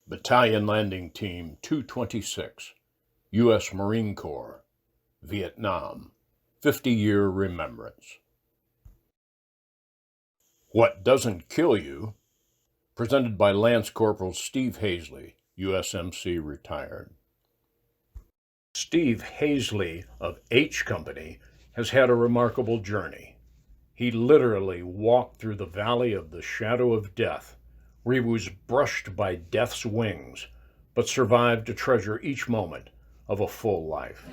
Battalion Landing Team 226, U.S. Marine Corps, Vietnam, 50-year remembrance. What Doesn't Kill You, presented by Lance Corporal Steve Haisley, USMC retired. Steve Haisley of H Company has had a remarkable journey. He literally walked through the valley of the shadow of death, where he was brushed by death's wings, but survived to treasure each moment of a full life.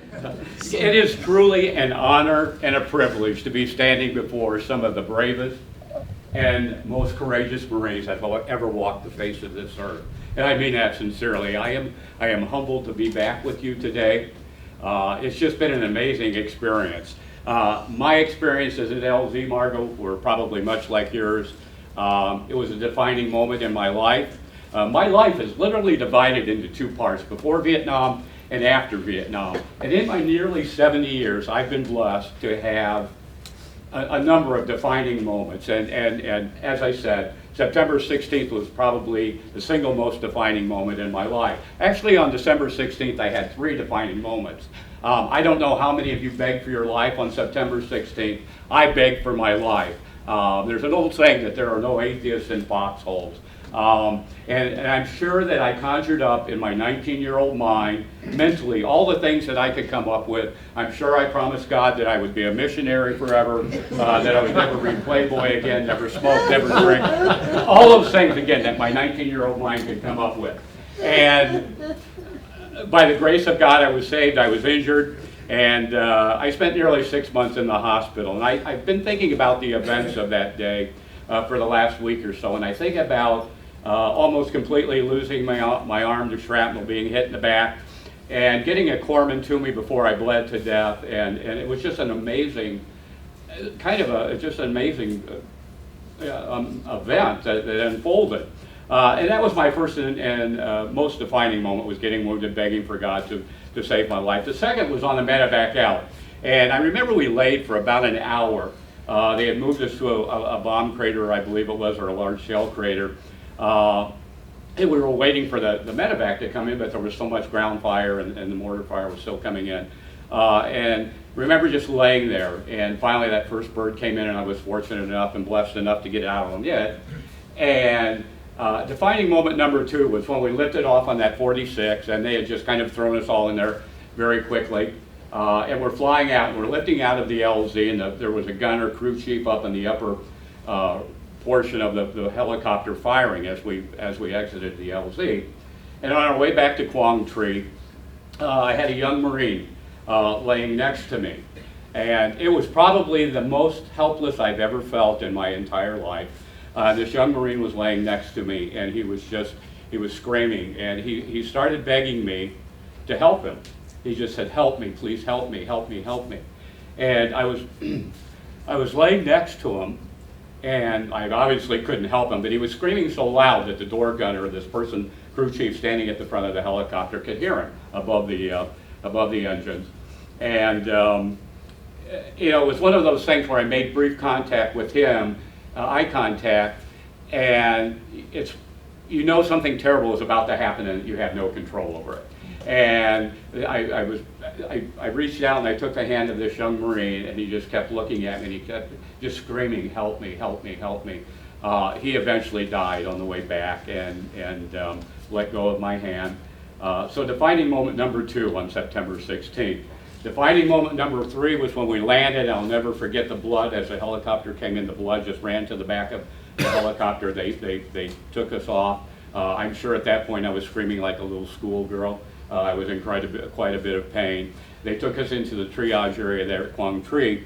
It is truly an honor and a privilege to be standing before some of the bravest and most courageous Marines that have ever walked the face of this earth. And I mean that sincerely. I am humbled to be back with you today. It's just been an amazing experience. My experiences at LZ Margo were probably much like yours. It was a defining moment in my life. My life is literally divided into two parts, before Vietnam and after Vietnam. And in my nearly 70 years, I've been blessed to have a number of defining moments. And as I said, September 16th was probably the single most defining moment in my life. Actually, on December 16th, I had 3 defining moments. I don't know how many of you begged for your life on September 16th. I begged for my life. There's an old saying that there are no atheists in foxholes. And I'm sure that I conjured up in my 19-year-old mind, mentally, all the things that I could come up with. I'm sure I promised God that I would be a missionary forever, that I would never read Playboy again, never smoke, never drink. All those things, again, that my 19-year-old mind could come up with. And by the grace of God, I was saved. I was injured. And I spent nearly 6 months in the hospital. And I've been thinking about the events of that day for the last week or so. And I think about almost completely losing my arm to shrapnel, being hit in the back, and getting a corpsman to me before I bled to death. And it was just an amazing, amazing event that unfolded. And that was my first and most defining moment, was getting wounded, begging for God to save my life. The second was on the medevac out. And I remember we laid for about an hour. They had moved us to a bomb crater, I believe it was, or a large shell crater. And we were waiting for the medevac to come in, but there was so much ground fire and the mortar fire was still coming in. And remember just laying there, and finally that first bird came in, and I was fortunate enough and blessed enough to get out on it. And defining moment number 2 was when we lifted off on that 46, and they had just kind of thrown us all in there very quickly. And we're flying out, and we're lifting out of the LZ, and there was a gunner, crew chief up in the upper portion of the helicopter firing as we exited the LZ. And on our way back to Quang Tri, I had a young Marine laying next to me. And it was probably the most helpless I've ever felt in my entire life. This young Marine was laying next to me, and he was screaming, and he started begging me to help him. He just said, "Help me, please help me, help me, help me." And I was laying next to him, and I obviously couldn't help him, but he was screaming so loud that the door gunner, this person, crew chief standing at the front of the helicopter, could hear him above the engines. And it was one of those things where I made brief contact with him, eye contact, and something terrible is about to happen and you have no control over it. And I reached out and I took the hand of this young Marine, and he just kept looking at me, and he kept just screaming, "Help me, help me, help me." He eventually died on the way back and let go of my hand. So defining moment number 2 on September 16th. Defining moment number 3 was when we landed. I'll never forget the blood as the helicopter came in. The blood just ran to the back of the helicopter. They took us off. I'm sure at that point I was screaming like a little schoolgirl. I was in quite a bit of pain. They took us into the triage area there at Quang Tri,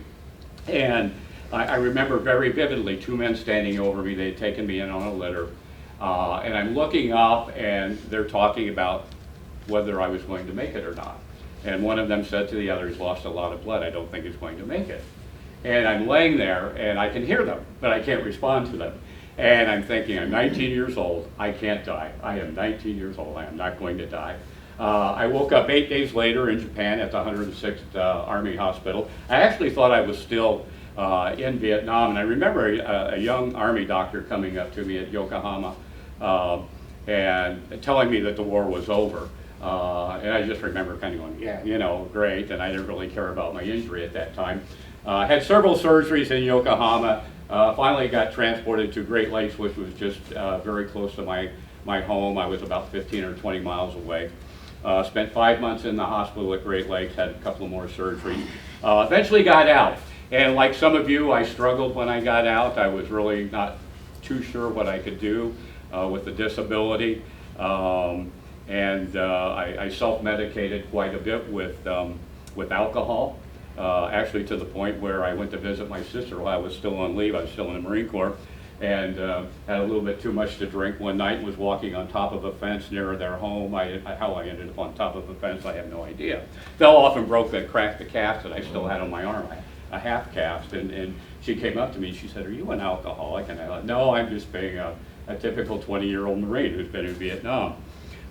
and I remember very vividly 2 men standing over me. They had taken me in on a litter, and I'm looking up, and they're talking about whether I was going to make it or not. And one of them said to the other, "He's lost a lot of blood. I don't think he's going to make it." And I'm laying there, and I can hear them, but I can't respond to them. And I'm thinking, I'm 19 years old. I can't die. I am 19 years old. I am not going to die. I woke up 8 days later in Japan at the 106th Army Hospital. I actually thought I was still in Vietnam, and I remember a young Army doctor coming up to me at Yokohama and telling me that the war was over. And I just remember kind of going, yeah, you know, great, and I didn't really care about my injury at that time. Had several surgeries in Yokohama, finally got transported to Great Lakes, which was just very close to my home. I was about 15 or 20 miles away. Spent 5 months in the hospital at Great Lakes, had a couple of more surgeries. Eventually got out, and like some of you, I struggled when I got out. I was really not too sure what I could do with the disability. I self-medicated quite a bit with alcohol, actually to the point where I went to visit my sister while I was still on leave. I was still in the Marine Corps, and had a little bit too much to drink one night and was walking on top of a fence near their home. How I ended up on top of a fence, I have no idea. Fell off and cracked the cast that I still had on my arm, a half cast, and she came up to me and she said, "Are you an alcoholic?" And I thought, "No, I'm just being a typical 20-year-old Marine who's been in Vietnam."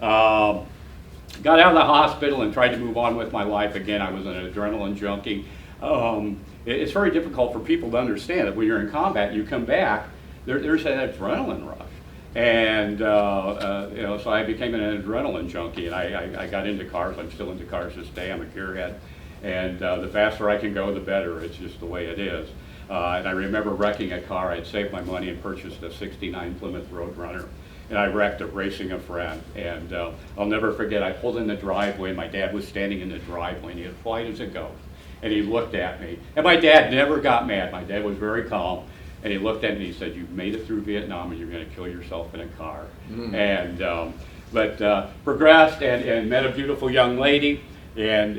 Got out of the hospital and tried to move on with my life again. I was an adrenaline junkie. It's very difficult for people to understand that when you're in combat, you come back, there's an adrenaline rush. And you know, so I became an adrenaline junkie, and I got into cars. I'm still into cars this day. I'm a gearhead. And the faster I can go, the better. It's just the way it is. And I remember wrecking a car. I'd saved my money and purchased a '69 Plymouth Roadrunner. And I wrecked it racing a friend. And I'll never forget, I pulled in the driveway. My dad was standing in the driveway, and he was white as a ghost. And he looked at me. And my dad never got mad. My dad was very calm. And he looked at me and he said, "You've made it through Vietnam, and you're going to kill yourself in a car." And progressed and met a beautiful young lady. And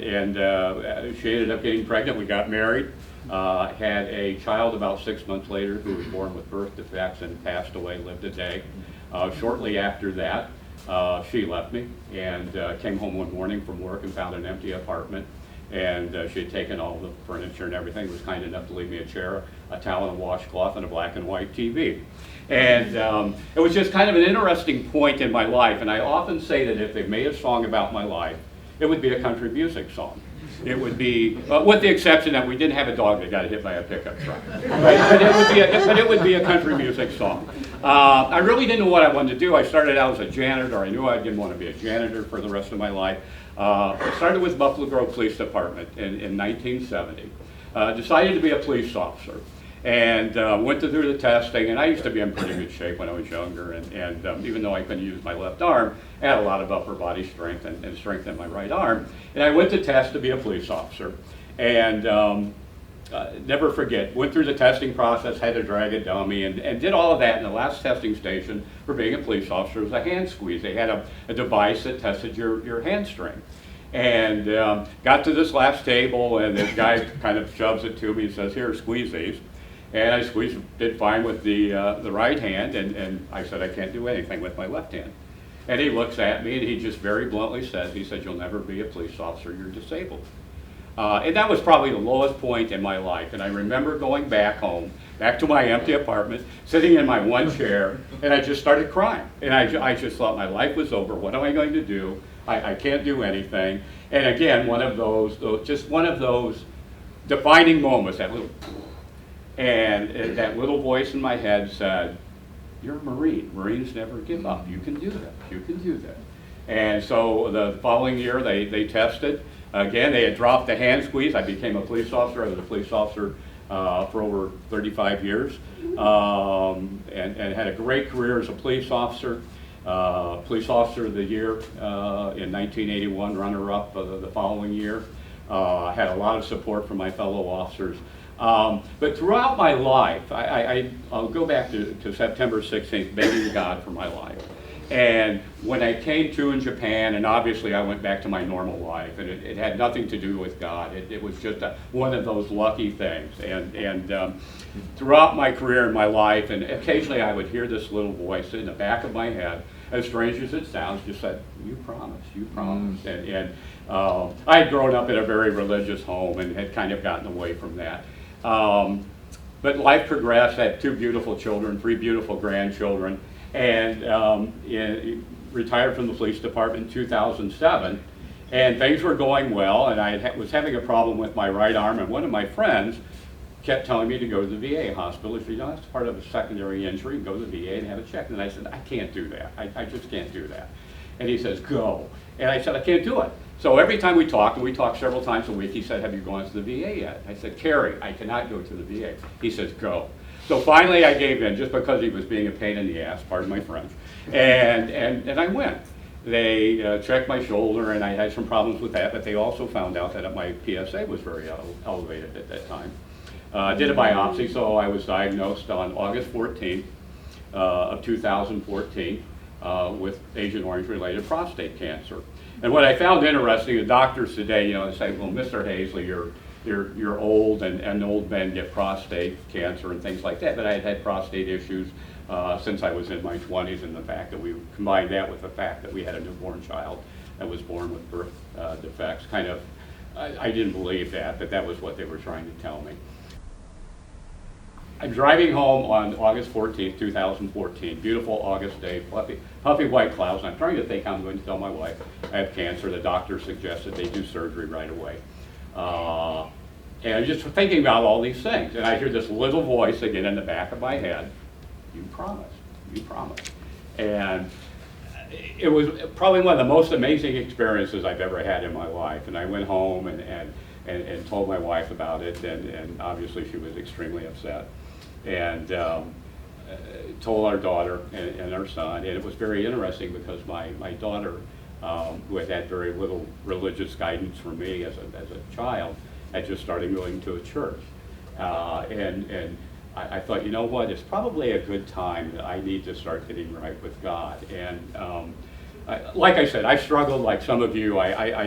she ended up getting pregnant. We got married. Had a child about 6 months later who was born with birth defects and passed away, lived a day. Shortly after that, she left me and came home one morning from work and found an empty apartment. And she had taken all the furniture and everything, was kind enough to leave me a chair, a towel, and a washcloth, and a black and white TV. And it was just kind of an interesting point in my life. And I often say that if they made a song about my life, it would be a country music song. It would be, with the exception that we didn't have a dog that got hit by a pickup truck. But it would be a country music song. I really didn't know what I wanted to do. I started out as a janitor. I knew I didn't want to be a janitor for the rest of my life. I started with Buffalo Grove Police Department in 1970. Decided to be a police officer. And went through the testing, and I used to be in pretty good shape when I was younger, and even though I couldn't use my left arm, I had a lot of upper body strength and strength in my right arm. And I went to test to be a police officer, and never forget, went through the testing process, had to drag a dummy, and did all of that. And the last testing station for being a police officer was a hand squeeze. They had a device that tested your hand strength. And got to this last table, and this guy kind of shoves it to me and says, "Here, squeeze these." And I squeezed, did fine with the right hand, and I said, "I can't do anything with my left hand." And he looks at me, and he just very bluntly says, he said, "You'll never be a police officer, you're disabled." And that was probably the lowest point in my life. And I remember going back home, back to my empty apartment, sitting in my one chair, and I just started crying. And I just thought my life was over. What am I going to do? I can't do anything. And again, just one of those defining moments, that little, and that little voice in my head said, "You're a Marine. Marines never give up. You can do this. You can do this." And so the following year, they tested. Again, they had dropped the hand squeeze. I became a police officer. I was a police officer for over 35 years, and had a great career as a police officer. Police Officer of the Year in 1981, runner-up the following year. Had a lot of support from my fellow officers. But throughout my life, I'll go back to September 16th, begging God for my life. And when I came to in Japan, and obviously I went back to my normal life, and it had nothing to do with God. It was just one of those lucky things. And throughout my career and my life, and occasionally I would hear this little voice in the back of my head, as strange as it sounds, just said, "You promised, you promised." And I had grown up in a very religious home and had kind of gotten away from that. But life progressed. I had 2 beautiful children, 3 beautiful grandchildren, and retired from the police department in 2007. And things were going well, and I was having a problem with my right arm, and one of my friends kept telling me to go to the VA hospital. He said, you know, that's part of a secondary injury, go to the VA and have it checked. And I said, I can't do that. I just can't do that. And he says, go. And I said, I can't do it. So every time we talked, and we talked several times a week, he said, have you gone to the VA yet? I said, Carrie, I cannot go to the VA. He says, go. So finally I gave in, just because he was being a pain in the ass, pardon my French, and I went. They checked my shoulder, and I had some problems with that, but they also found out that my PSA was very elevated at that time. Did a biopsy, so I was diagnosed on August 14th of 2014 with Agent Orange-related prostate cancer. And what I found interesting, the doctors today, you know, they say, well, Mr. Haisley, you're old, and old men get prostate cancer and things like that. But I had had prostate issues since I was in my 20s, and the fact that we combined that with the fact that we had a newborn child that was born with birth defects, kind of, I didn't believe that, but that was what they were trying to tell me. I'm driving home on August 14th, 2014, beautiful August day, puffy white clouds, and I'm trying to think how I'm going to tell my wife I have cancer. The doctor suggested they do surgery right away. And I'm just thinking about all these things, and I hear this little voice again in the back of my head, you promised, you promised. And it was probably one of the most amazing experiences I've ever had in my life. And I went home and told my wife about it, and obviously she was extremely upset. And told our daughter and our son, and it was very interesting because my daughter, who had had very little religious guidance from me as a child, had just started going to a church. And I thought, you know what, it's probably a good time that I need to start getting right with God. And like I said, I struggled like some of you. I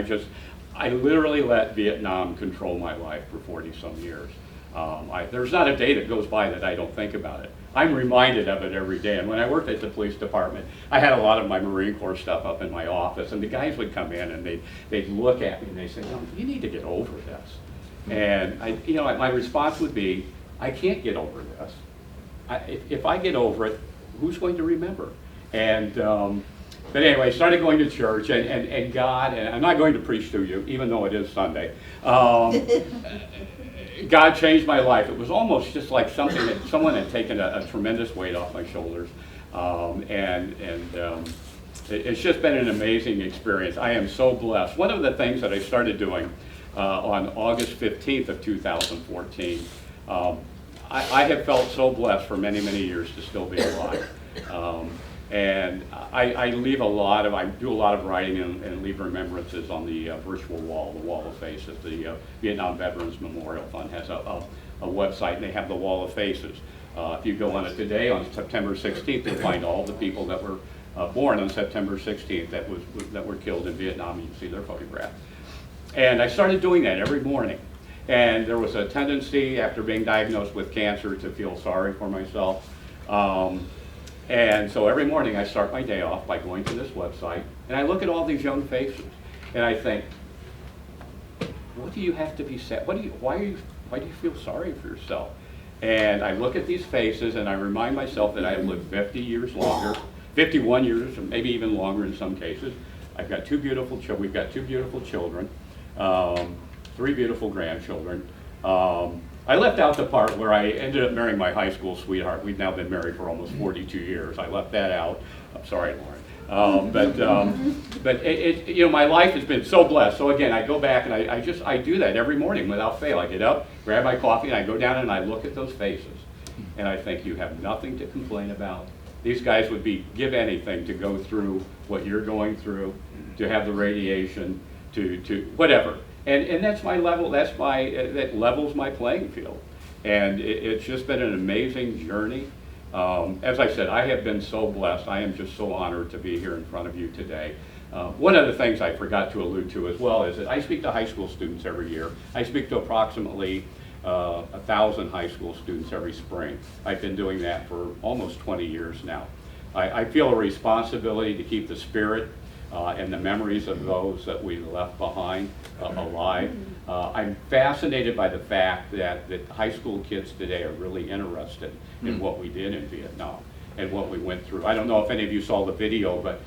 literally let Vietnam control my life for 40-some years. There's not a day that goes by that I don't think about it. I'm reminded of it every day. And when I worked at the police department, I had a lot of my Marine Corps stuff up in my office, and the guys would come in and they'd look at me and they'd say, you need to get over this. And my response would be, I can't get over this. If I get over it, who's going to remember? And but anyway, I started going to church, and God, and I'm not going to preach to you, even though it is Sunday. God changed my life. It was almost just like something that someone had taken a tremendous weight off my shoulders. It's just been an amazing experience. I am so blessed. One of the things that I started doing on August 15th of 2014, I have felt so blessed for many, many years to still be alive. And I do a lot of writing and leave remembrances on the virtual wall, the Wall of Faces. The Vietnam Veterans Memorial Fund has a website, and they have the Wall of Faces. If you go on it today, on September 16th, you'll find all the people that were born on September 16th that were killed in Vietnam. You can see their photograph. And I started doing that every morning. And there was a tendency, after being diagnosed with cancer, to feel sorry for myself. And so every morning I start my day off by going to this website, and I look at all these young faces, and I think, what do you have to be sad? Why do you feel sorry for yourself? And I look at these faces, and I remind myself that I have lived 50 years longer, 51 years, or maybe even longer in some cases. I've got two beautiful children. We've got two beautiful children, 3 beautiful grandchildren. I left out the part where I ended up marrying my high school sweetheart. We've now been married for almost 42 years. I left that out. I'm sorry, Lauren. But my life has been so blessed. So again, I go back and I do that every morning without fail. I get up, grab my coffee, and I go down and I look at those faces. And I think, you have nothing to complain about. These guys would give anything to go through what you're going through, to have the radiation, to whatever. And that's my level. That levels my playing field, and it's just been an amazing journey. As I said, I have been so blessed. I am just so honored to be here in front of you today. One of the things I forgot to allude to as well is that I speak to high school students every year. I speak to approximately 1,000 high school students every spring. I've been doing that for almost 20 years now. I feel a responsibility to keep the spirit and the memories of those that we left behind alive. I'm fascinated by the fact that high school kids today are really interested in what we did in Vietnam and what we went through. I don't know if any of you saw the video, but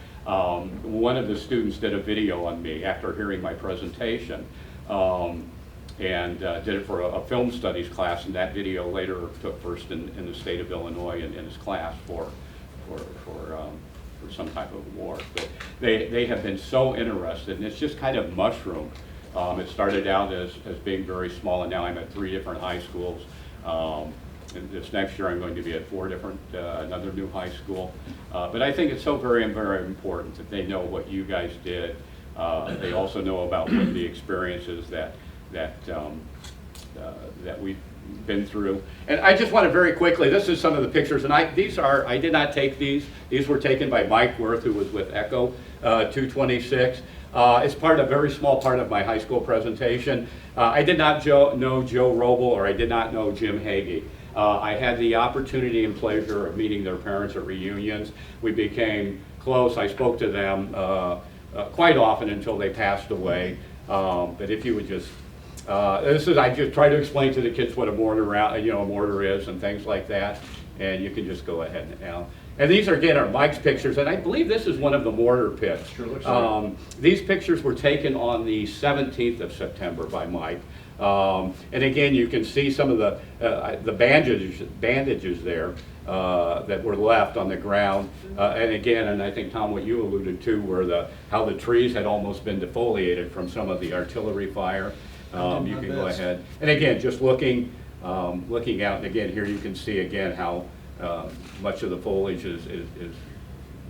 one of the students did a video on me after hearing my presentation. and did it for a film studies class, and that video later took first in the state of Illinois in his class for some type of award. But they have been so interested, and it's just kind of mushroomed. It started out as being very small, and now I'm at 3 different high schools. And this next year I'm going to be at 4 different, another new high school. But I think it's so very, very important that they know what you guys did. They also know about what the experiences that we've been through. And I just want to very quickly, this is some of the pictures, and I did not take these. These were taken by Mike Worth, who was with Echo 226. It's a very small part of my high school presentation. I did not know Joe Roble, or I did not know Jim Hagee. I had the opportunity and pleasure of meeting their parents at reunions. We became close. I spoke to them quite often until they passed away. But if you would just, I just try to explain to the kids what a mortar is and things like that, and you can just go ahead now. And these are, again, are Mike's pictures, and I believe this is one of the mortar pits. Sure looks like. These pictures were taken on the 17th of September by Mike. And again, you can see some of the bandages there that were left on the ground. And again, and I think, Tom, what you alluded to were how the trees had almost been defoliated from some of the artillery fire. You can go ahead. And again, just looking out, and again, here you can see again how much of the foliage is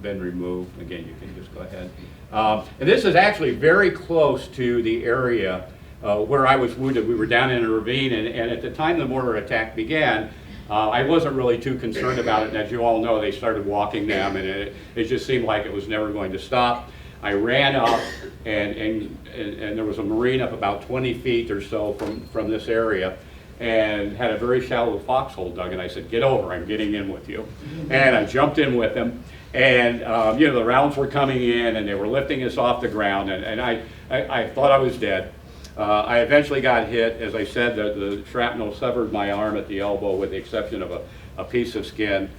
been removed. Again, you can just go ahead. And this is actually very close to the area where I was wounded. We were down in a ravine, and at the time the mortar attack began, I wasn't really too concerned about it. And as you all know, they started walking them, and it just seemed like it was never going to stop. I ran up, and there was a Marine up about 20 feet or so from this area, and had a very shallow foxhole dug, and I said, "Get over, I'm getting in with you." And I jumped in with him, and the rounds were coming in, and they were lifting us off the ground, and I thought I was dead. I eventually got hit. As I said, the shrapnel severed my arm at the elbow with the exception of a piece of skin,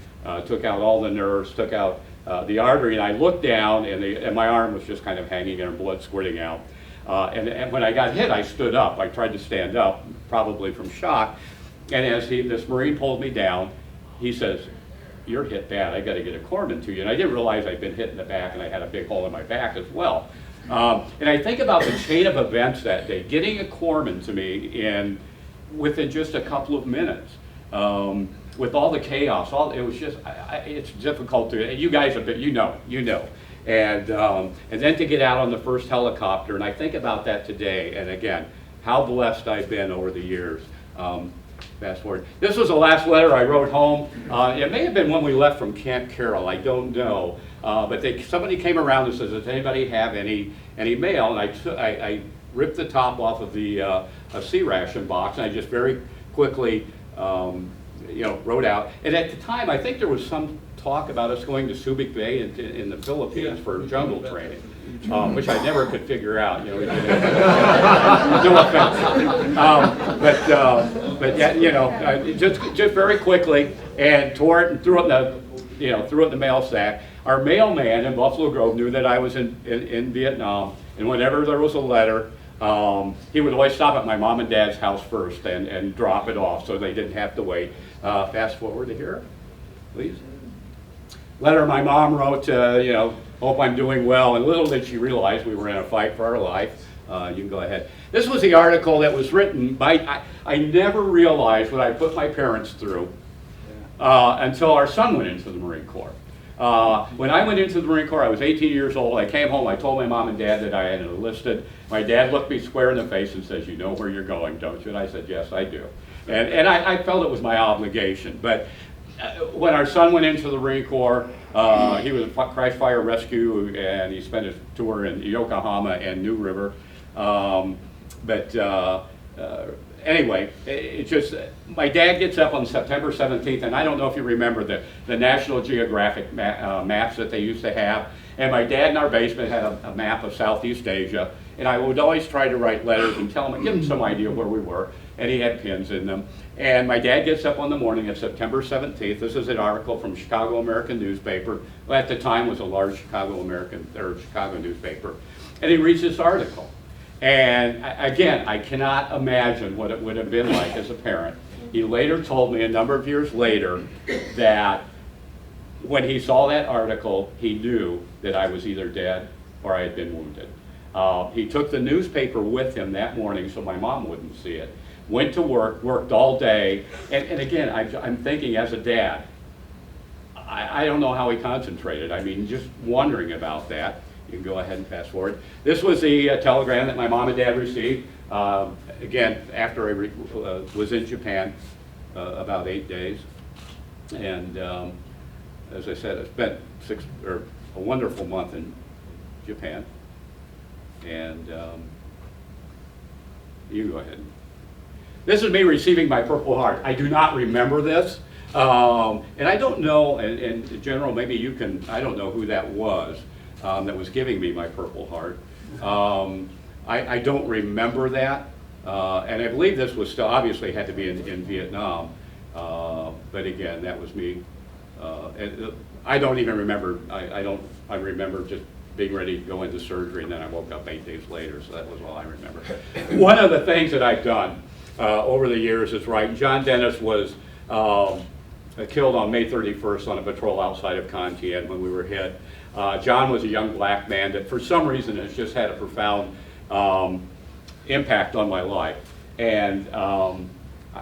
took out all the nerves, took out the artery, and I looked down, and my arm was just kind of hanging and blood squirting out. And when I got hit, I stood up. I tried to stand up, probably from shock. And as this Marine pulled me down, he says, "You're hit bad. I got to get a corpsman to you." And I didn't realize I'd been hit in the back, and I had a big hole in my back as well. And I think about the chain of events that day, getting a corpsman to me within just a couple of minutes. With all the chaos, it was just, it's difficult to, you guys have been, you know. And then to get out on the first helicopter, and I think about that today, and again, how blessed I've been over the years. Fast forward. This was the last letter I wrote home. It may have been when we left from Camp Carroll, I don't know. But somebody came around and says, "Does anybody have any mail?" And I ripped the top off of the sea ration box, and I just very quickly wrote out. And at the time, I think there was some talk about us going to Subic Bay in the Philippines for jungle training, which I never could figure out. No offense, but yeah, just very quickly, and tore it and threw it in the mail sack. Our mailman in Buffalo Grove knew that I was in Vietnam, and whenever there was a letter, he would always stop at my mom and dad's house first and drop it off, so they didn't have to wait. Fast forward to here, please. Letter my mom wrote, "Hope I'm doing well," and little did she realize we were in a fight for our life. You can go ahead. This was the article that was written by, I never realized what I put my parents through until our son went into the Marine Corps. When I went into the Marine Corps, I was 18 years old. I came home, I told my mom and dad that I had enlisted. My dad looked me square in the face and says, "You know where you're going, don't you?" And I said, "Yes, I do." And I felt it was my obligation. But when our son went into the Marine Corps, he was a crash fire rescue, and he spent his tour in Yokohama and New River. Anyway, my dad gets up on September 17th, and I don't know if you remember the National Geographic maps that they used to have. And my dad in our basement had a map of Southeast Asia, and I would always try to write letters and tell him, give him some idea where we were, and he had pins in them. And my dad gets up on the morning of September 17th. This is an article from Chicago American newspaper. Well, at the time was a large Chicago newspaper. And he reads this article. And again, I cannot imagine what it would have been like as a parent. He later told me a number of years later that when he saw that article, he knew that I was either dead or I had been wounded. He took the newspaper with him that morning so my mom wouldn't see it. Went to work, worked all day, and again, I'm thinking as a dad, I don't know how he concentrated. I mean, just wondering about that. You can go ahead and fast forward. This was the telegram that my mom and dad received. Again, after I was in Japan about 8 days. And as I said, I spent a wonderful month in Japan. And you go ahead. This is me receiving my Purple Heart. I do not remember this. And I don't know, and in general, maybe you can, I don't know who that was giving me my Purple Heart. I don't remember that. And I believe this was still, obviously had to be in Vietnam. But again, that was me. I don't even remember, I remember just being ready to go into surgery, and then I woke up 8 days later, so that was all I remember. One of the things that I've done over the years is right. John Dennis was killed on May 31st on a patrol outside of Con Thien when we were hit. John was a young black man that for some reason has just had a profound impact on my life. And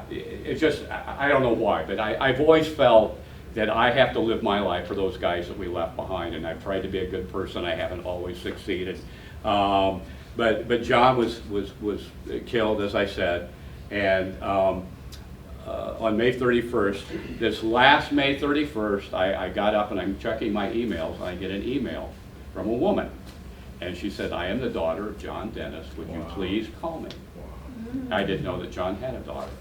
it just, I don't know why, but I've always felt that I have to live my life for those guys that we left behind, and I've tried to be a good person. I haven't always succeeded. But John was killed, as I said, and on May 31st, this last May 31st, I got up and I'm checking my emails, and I get an email from a woman. And she said, "I am the daughter of John Dennis. Would you please call me?" I didn't know that John had a daughter.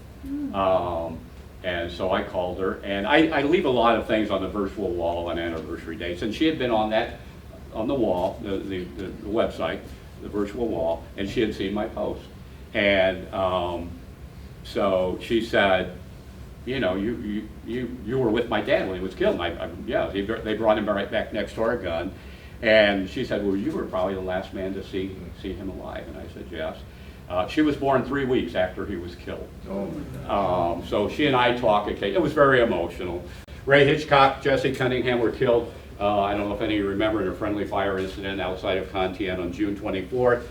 And so I called her, and I leave a lot of things on the virtual wall on anniversary dates, and she had been on the wall, the website, the virtual wall, and she had seen my post. And so she said, "You know, you were with my dad when he was killed." And yeah, they brought him right back next to our gun. And she said, "Well, you were probably the last man to see him alive." And I said, "Yes." She was born 3 weeks after he was killed. So she and I talked. It was very emotional. Ray Hitchcock, Jesse Cunningham were killed. I don't know if any of you remember, in a friendly fire incident outside of Con Thien on June 24th.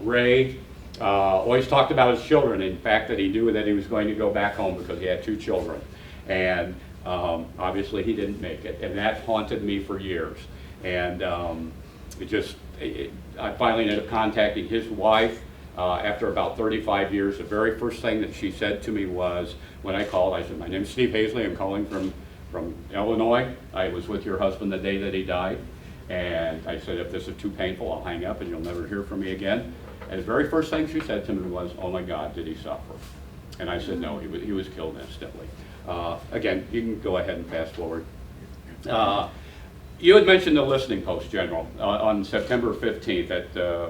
Ray always talked about his children, in fact, that he knew that he was going to go back home because he had 2 children. And obviously he didn't make it, and that haunted me for years. And I finally ended up contacting his wife after about 35 years. The very first thing that she said to me was, when I called, I said, "My name's Steve Haisley, I'm calling from Illinois. I was with your husband the day that he died." And I said, "If this is too painful, I'll hang up and you'll never hear from me again." And the very first thing she said to me was, "Oh my God, did he suffer?" And I said, "No, he was killed instantly." Again, you can go ahead and fast forward. You had mentioned the listening post, General, on September 15th at the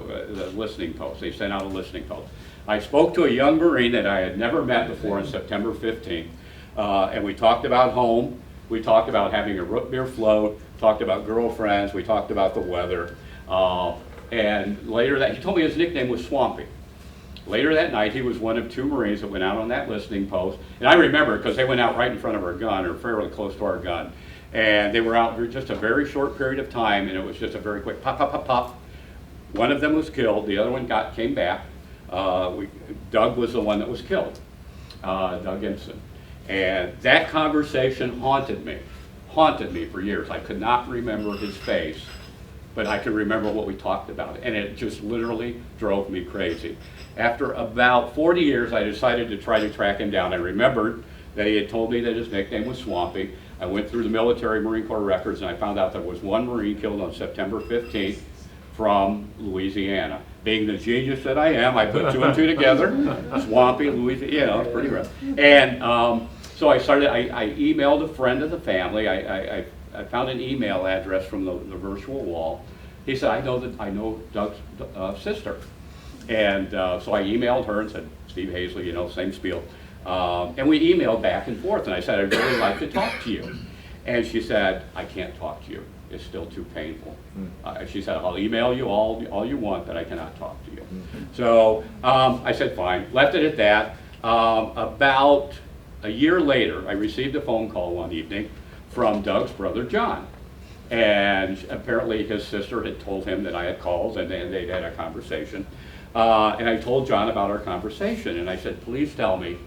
listening post. They sent out a listening post. I spoke to a young Marine that I had never met before on September 15th, and we talked about home. We talked about having a root beer float, talked about girlfriends, we talked about the weather. And later he told me his nickname was Swampy. Later that night, he was one of 2 Marines that went out on that listening post. And I remember because they went out right in front of our gun, or fairly close to our gun. And they were out for just a very short period of time, and it was just a very quick pop, pop, pop, pop. One of them was killed, the other one came back. Doug was the one that was killed, Doug Imson. And that conversation haunted me for years. I could not remember his face, but I could remember what we talked about, and it just literally drove me crazy. After about 40 years, I decided to try to track him down. I remembered that he had told me that his nickname was Swampy. I went through the military Marine Corps records, and I found out there was 1 Marine killed on September 15th from Louisiana. Being the genius that I am, I put 2 and 2 together. Swampy, Louisiana, pretty rough. And so I emailed a friend of the family. I found an email address from the virtual wall. He said, I know Doug's sister. And so I emailed her and said, "Steve Haisley, same spiel." And we emailed back and forth, and I said, "I'd really like to talk to you." And she said, "I can't talk to you. It's still too painful." She said, "I'll email you all you want, but I cannot talk to you." So I said, fine, left it at that. About a year later, I received a phone call one evening from Doug's brother, John. And apparently his sister had told him that I had called, and they'd had a conversation. And I told John about our conversation, and I said, please tell me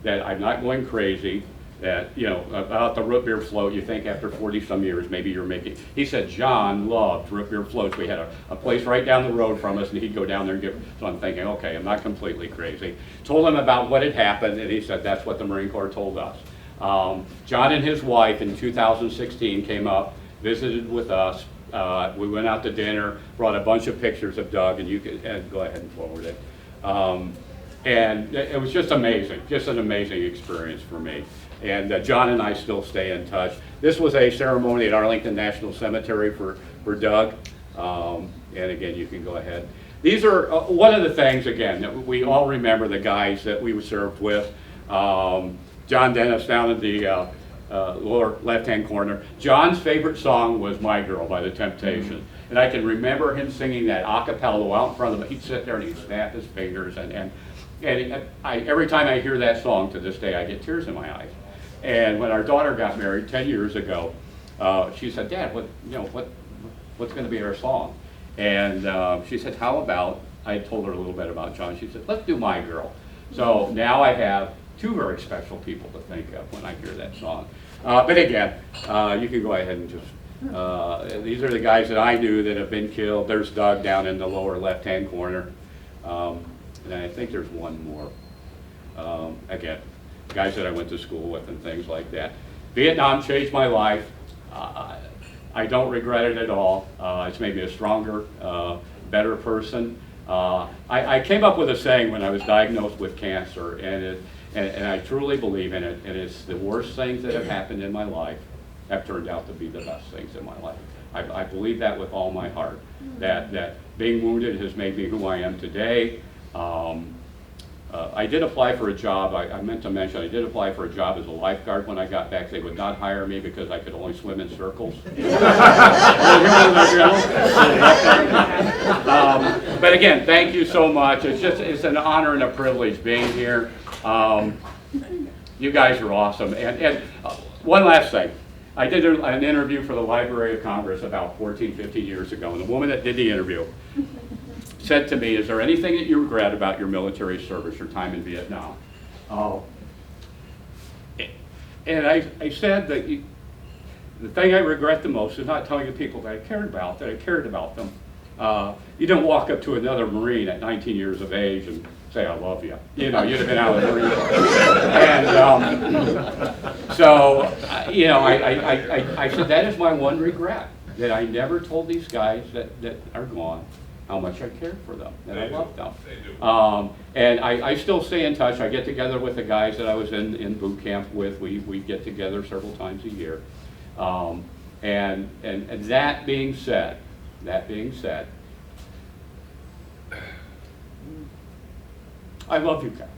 that I'm not going crazy, that, you know, about the root beer float, you think after 40-some years, maybe you're making. He said John loved root beer floats. We had a place right down the road from us, and he'd go down there and get, so I'm thinking, okay, I'm not completely crazy. Told him about what had happened, and he said, that's what the Marine Corps told us. John and his wife in 2016 came up, visited with us. We went out to dinner, brought a bunch of pictures of Doug, and you can go ahead and forward it. And it was just amazing, just an amazing experience for me. And John and I still stay in touch. This was a ceremony at Arlington National Cemetery for Doug. And again, you can go ahead. These are one of the things, again, that we all remember the guys that we served with. John Dennis down in the lower left-hand corner. John's favorite song was My Girl by The Temptations. And I can remember him singing that a cappella out in front of him. He'd sit there and he'd snap his fingers. And every time I hear that song to this day, I get tears in my eyes. And when our daughter got married 10 years ago, she said, Dad, what's going to be our song? And she said, how about, I told her a little bit about John. She said, let's do My Girl. So now I have two very special people to think of when I hear that song. But again, you can go ahead and just, these are the guys that I knew that have been killed. There's Doug down in the lower left-hand corner. And I think there's one more. Again, guys that I went to school with and things like that. Vietnam changed my life. I don't regret it at all. It's made me a stronger, better person. I came up with a saying when I was diagnosed with cancer, and I truly believe in it, and it's the worst things that have happened in my life have turned out to be the best things in my life. I believe that with all my heart, that being wounded has made me who I am today. I did apply for a job, I meant to mention, I did apply for a job as a lifeguard when I got back. They would not hire me because I could only swim in circles. But again, thank you so much. It's an honor and a privilege being here. You guys are awesome. And one last thing. I did an interview for the Library of Congress about 14, 15 years ago, and the woman that did the interview said to me, is there anything that you regret about your military service, your time in Vietnam? And I said that the thing I regret the most is not telling the people that I cared about them. You don't walk up to another Marine at 19 years of age and say, I love you. You know, you'd have been out of the Marine Corps. And so, you know, I said, that is my one regret, that I never told these guys that are gone how much I cared for them, that I loved them. And I still stay in touch. I get together with the guys that I was in boot camp with. We get together several times a year. And that being said, I love you guys.